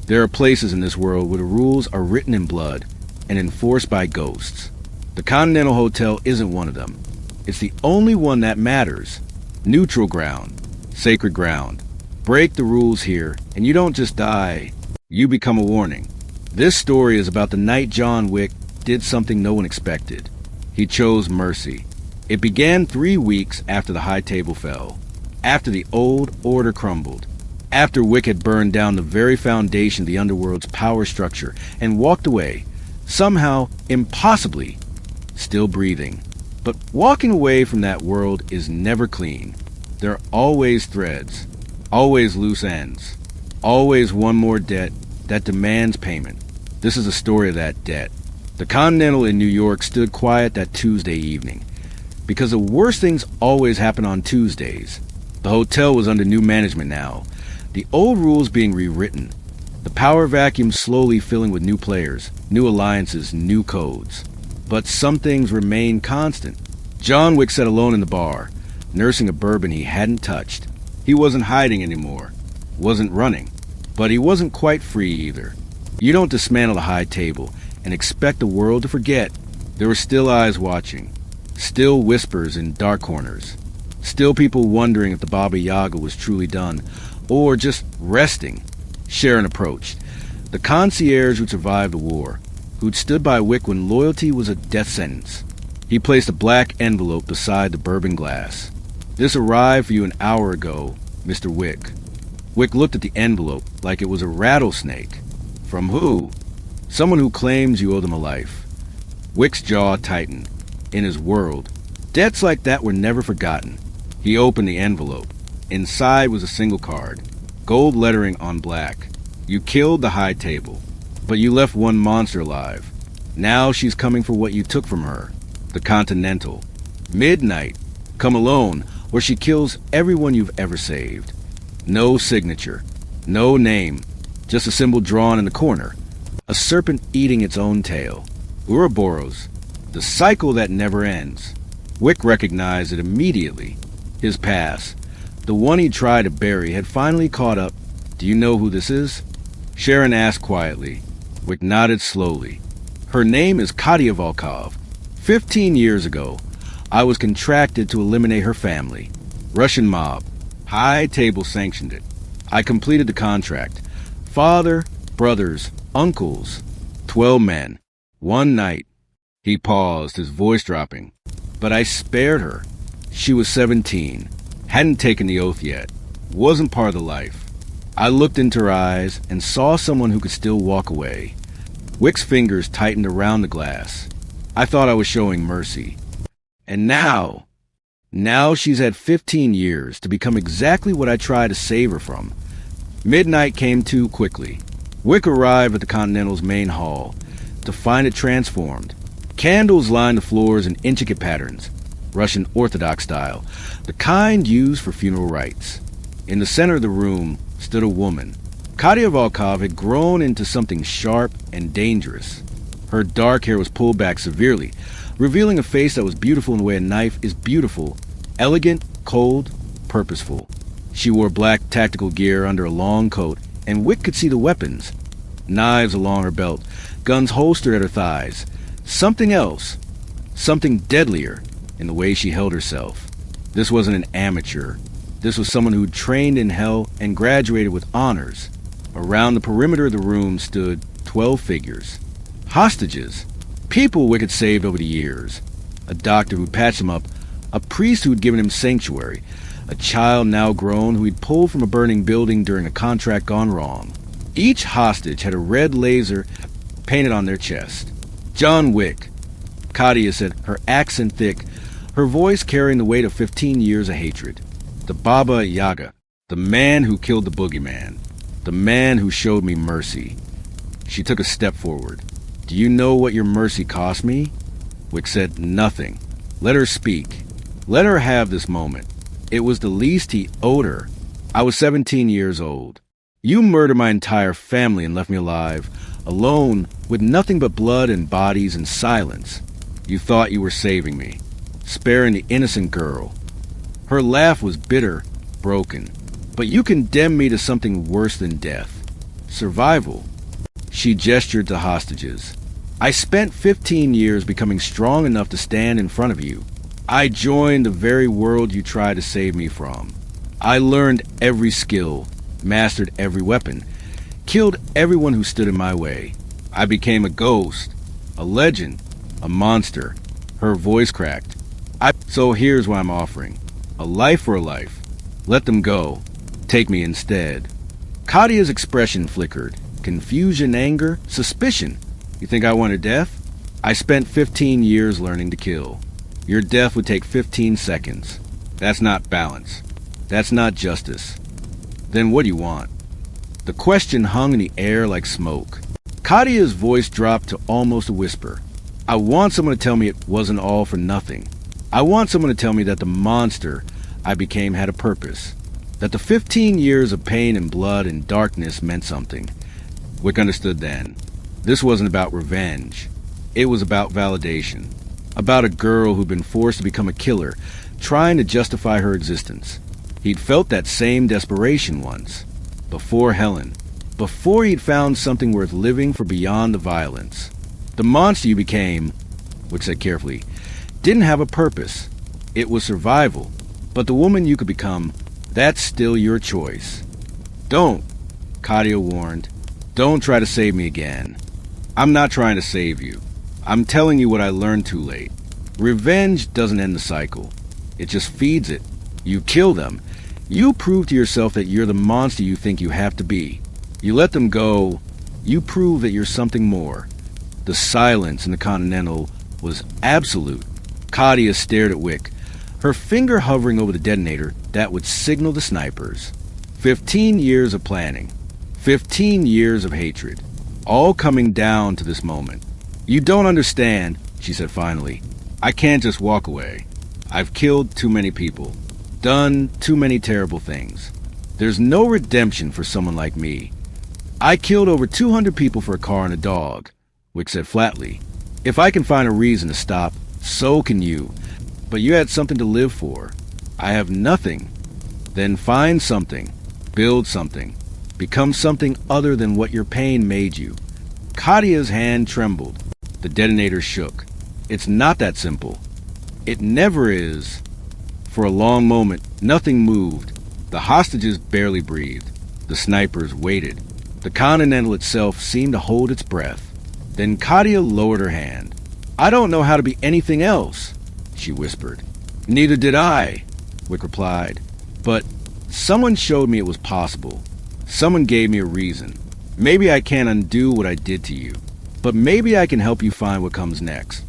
There are places in this world where the rules are written in blood and enforced by ghosts. The Continental Hotel isn't one of them. It's the only one that matters. Neutral ground, sacred ground. Break the rules here, and you don't just die, you become a warning. This story is about the night John Wick did something no one expected. He chose mercy. It began 3 weeks after the high table fell, after the old order crumbled, after Wick had burned down the very foundation of the underworld's power structure and walked away, somehow, impossibly, still breathing. But walking away from that world is never clean. There are always threads, always loose ends, always one more debt that demands payment. This is a story of that debt. The Continental in New York stood quiet that Tuesday evening, because the worst things always happen on Tuesdays. The hotel was under new management now, the old rules being rewritten, the power vacuum slowly filling with new players, new alliances, new codes. But some things remain constant. John Wick sat alone in the bar, nursing a bourbon he hadn't touched. He wasn't hiding anymore, wasn't running, but he wasn't quite free either. You don't dismantle the high table and expect the world to forget. There were still eyes watching, still whispers in dark corners, still people wondering if the Baba Yaga was truly done, or just resting. Sharon approached, the concierge who'd survived the war, who'd stood by Wick when loyalty was a death sentence. He placed a black envelope beside the bourbon glass. This arrived for you an hour ago, Mr. Wick. Wick looked at the envelope like it was a rattlesnake. From who? Someone who claims you owe them a life. Wick's jaw tightened. In his world, debts like that were never forgotten. He opened the envelope. Inside was a single card, gold lettering on black. You killed the high table, but you left one monster alive. Now she's coming for what you took from her. The Continental. Midnight. Come alone, or she kills everyone you've ever saved. No signature. No name. Just a symbol drawn in the corner. A serpent eating its own tail. Ouroboros. The cycle that never ends. Wick recognized it immediately. His past, the one he tried to bury, had finally caught up. Do you know who this is? Sharon asked quietly. Wick nodded slowly. Her name is Katia Volkov. 15 years ago, I was contracted to eliminate her family. Russian mob. High table sanctioned it. I completed the contract. Father, brothers, uncles. 12 men. One night. He paused, his voice dropping. But I spared her. She was 17. Hadn't taken the oath yet. Wasn't part of the life. I looked into her eyes and saw someone who could still walk away. Wick's fingers tightened around the glass. I thought I was showing mercy. And now she's had 15 years to become exactly what I tried to save her from. Midnight came too quickly. Wick arrived at the Continental's main hall to find it transformed. Candles lined the floors in intricate patterns, Russian Orthodox style, the kind used for funeral rites. In the center of the room stood a woman. Katia Volkov had grown into something sharp and dangerous. Her dark hair was pulled back severely, revealing a face that was beautiful in the way a knife is beautiful, elegant, cold, purposeful. She wore black tactical gear under a long coat, and Wick could see the weapons. Knives along her belt, guns holstered at her thighs. Something else, something deadlier in the way she held herself. This wasn't an amateur. This was someone who'd trained in hell and graduated with honors. Around the perimeter of the room stood 12 figures. Hostages. People Wick had saved over the years. A doctor who'd patched him up. A priest who'd given him sanctuary. A child now grown who he'd pulled from a burning building during a contract gone wrong. Each hostage had a red laser painted on their chest. John Wick. Katia said, her accent thick, her voice carrying the weight of 15 years of hatred. The Baba Yaga. The man who killed the boogeyman. The man who showed me mercy. She took a step forward. Do you know what your mercy cost me? Wick said, nothing. Let her speak. Let her have this moment. It was the least he owed her. I was 17 years old. You murdered my entire family and left me alive, alone, with nothing but blood and bodies and silence. You thought you were saving me, sparing the innocent girl. Her laugh was bitter, broken. But you condemned me to something worse than death. Survival. She gestured to hostages. I spent 15 years becoming strong enough to stand in front of you. I joined the very world you tried to save me from. I learned every skill, mastered every weapon, killed everyone who stood in my way. I became a ghost, a legend, a monster. Her voice cracked. So here's what I'm offering. A life for a life. Let them go. Take me instead. Kadia's expression flickered. Confusion, anger, suspicion. You think I want her death? I spent 15 years learning to kill. Your death would take 15 seconds. That's not balance. That's not justice. Then what do you want? The question hung in the air like smoke. Kadia's voice dropped to almost a whisper. I want someone to tell me it wasn't all for nothing. I want someone to tell me that the monster I became had a purpose. That the 15 years of pain and blood and darkness meant something. Wick understood then. This wasn't about revenge. It was about validation. About a girl who'd been forced to become a killer, trying to justify her existence. He'd felt that same desperation once. Before Helen. Before he'd found something worth living for beyond the violence. The monster you became, Wick said carefully, didn't have a purpose. It was survival. But the woman you could become, that's still your choice. Don't, Kadia warned. Don't try to save me again. I'm not trying to save you. I'm telling you what I learned too late. Revenge doesn't end the cycle. It just feeds it. You kill them. You prove to yourself that you're the monster you think you have to be. You let them go. You prove that you're something more. The silence in the Continental was absolute. Kadia stared at Wick, her finger hovering over the detonator that would signal the snipers. 15 years of planning. 15 years of hatred. All coming down to this moment. You don't understand, she said finally. I can't just walk away. I've killed too many people. Done too many terrible things. There's no redemption for someone like me. I killed over 200 people for a car and a dog, Wick said flatly. If I can find a reason to stop, so can you. But you had something to live for. I have nothing. Then find something. Build something. Become something other than what your pain made you. Kadia's hand trembled. The detonator shook. It's not that simple. It never is. For a long moment, nothing moved. The hostages barely breathed. The snipers waited. The Continental itself seemed to hold its breath. Then Kadia lowered her hand. I don't know how to be anything else, she whispered. Neither did I, Wick replied. But someone showed me it was possible. Someone gave me a reason. Maybe I can't undo what I did to you, but maybe I can help you find what comes next.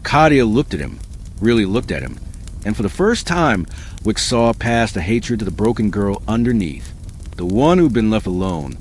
Kadia looked at him, really looked at him, and for the first time, Wick saw past the hatred to the broken girl underneath. The one who'd been left alone,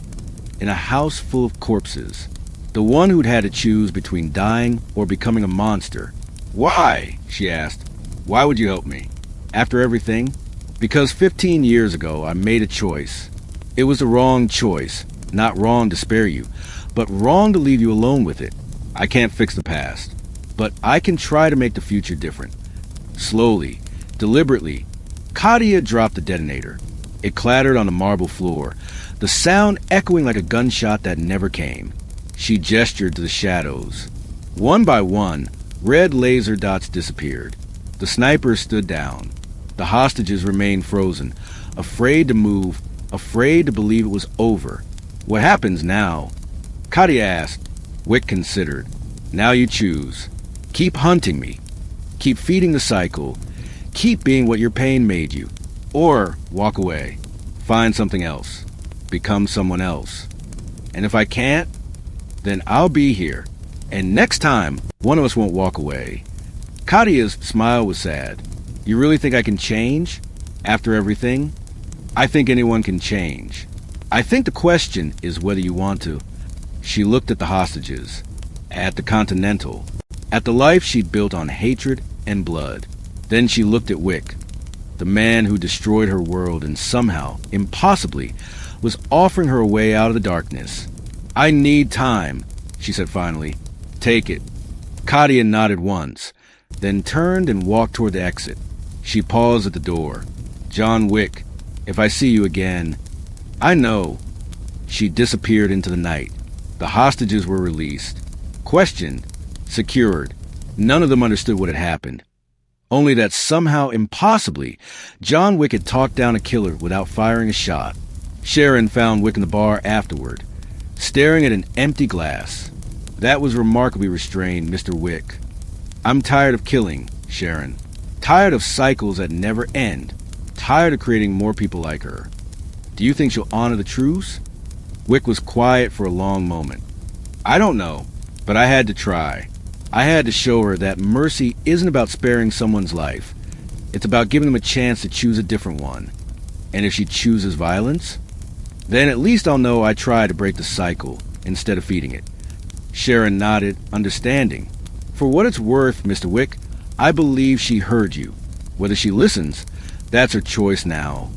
in a house full of corpses. The one who'd had to choose between dying or becoming a monster. Why? She asked. Why would you help me? After everything? Because 15 years ago, I made a choice. It was the wrong choice. Not wrong to spare you, but wrong to leave you alone with it. I can't fix the past, but I can try to make the future different. Slowly, deliberately, Kadia dropped the detonator. It clattered on the marble floor, the sound echoing like a gunshot that never came. She gestured to the shadows. One by one, red laser dots disappeared. The snipers stood down. The hostages remained frozen, afraid to move, afraid to believe it was over. What happens now? Kadia asked. Wick considered. Now you choose. Keep hunting me. Keep feeding the cycle. Keep being what your pain made you. Or walk away. Find something else. Become someone else. And if I can't, then I'll be here. And next time, one of us won't walk away. Kadia's smile was sad. You really think I can change? After everything? I think anyone can change. I think the question is whether you want to. She looked at the hostages, at the Continental, at the life she'd built on hatred and blood. Then she looked at Wick, the man who destroyed her world and somehow, impossibly, was offering her a way out of the darkness. I need time, she said finally. Take it. Kadia nodded once, then turned and walked toward the exit. She paused at the door. John Wick, if I see you again, I know. she disappeared into the night. The hostages were released, questioned, secured. None of them understood what had happened. Only that somehow, impossibly, John Wick had talked down a killer without firing a shot. Sharon found Wick in the bar afterward, staring at an empty glass. That was remarkably restrained, Mr. Wick. I'm tired of killing, Sharon. Tired of cycles that never end. Tired of creating more people like her. Do you think she'll honor the truce? Wick was quiet for a long moment. I don't know, but I had to try. I had to show her that mercy isn't about sparing someone's life. It's about giving them a chance to choose a different one. And if she chooses violence, then at least I'll know I tried to break the cycle instead of feeding it. Sharon nodded, understanding. For what it's worth, Mr. Wick, I believe she heard you. Whether she listens, that's her choice now.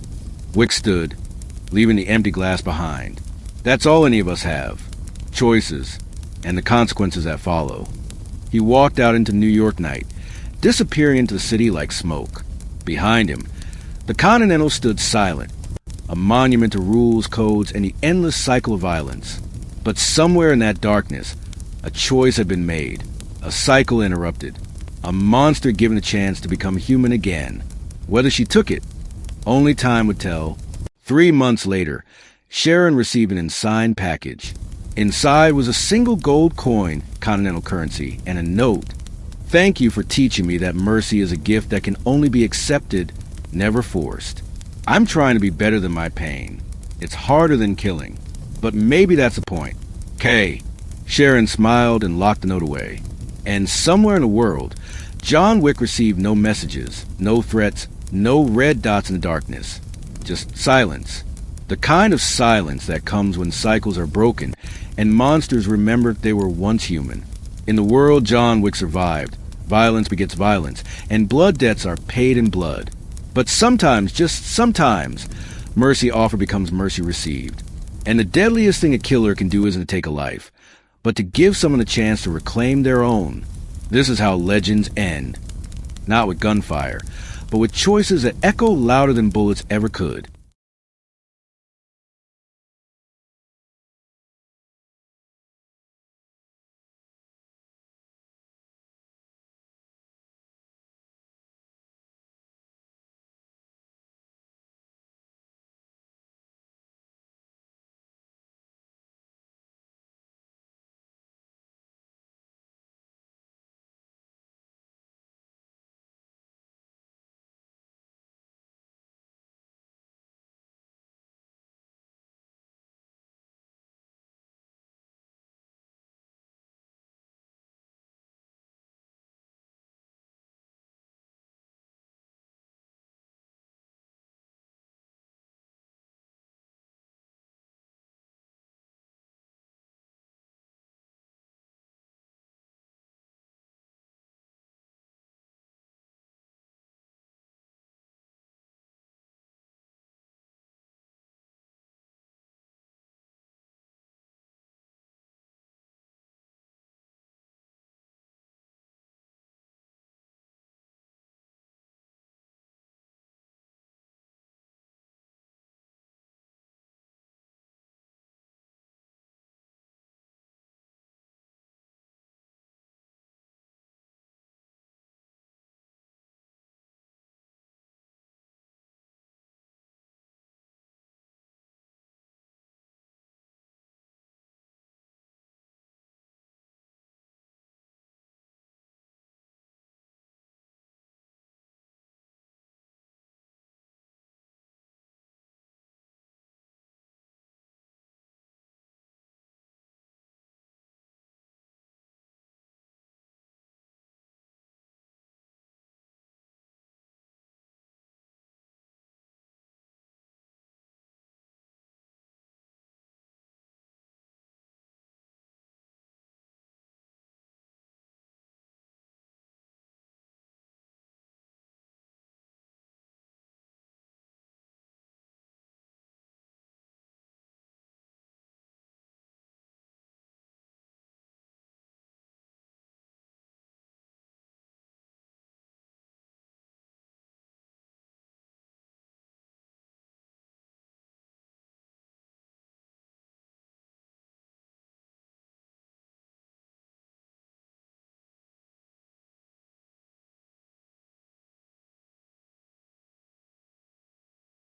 Wick stood, leaving the empty glass behind. That's all any of us have. Choices, and the consequences that follow. He walked out into New York night, disappearing into the city like smoke. Behind him, the Continental stood silent, a monument to rules, codes, and the endless cycle of violence. But somewhere in that darkness, a choice had been made, a cycle interrupted, a monster given a chance to become human again. Whether she took it, only time would tell. 3 months later, Sharon received an unsigned package. Inside was a single gold coin, Continental currency, and a note. Thank you for teaching me that mercy is a gift that can only be accepted, never forced. I'm trying to be better than my pain. It's harder than killing, but maybe that's the point. Kay. Sharon smiled and locked the note away. And somewhere in the world, John Wick received no messages, no threats, no red dots in the darkness. Just silence. The kind of silence that comes when cycles are broken and monsters remember they were once human. In the world John Wick survived, violence begets violence, and blood debts are paid in blood. But sometimes, just sometimes, mercy offered becomes mercy received. And the deadliest thing a killer can do isn't to take a life, but to give someone a chance to reclaim their own. This is how legends end. Not with gunfire, but with choices that echo louder than bullets ever could.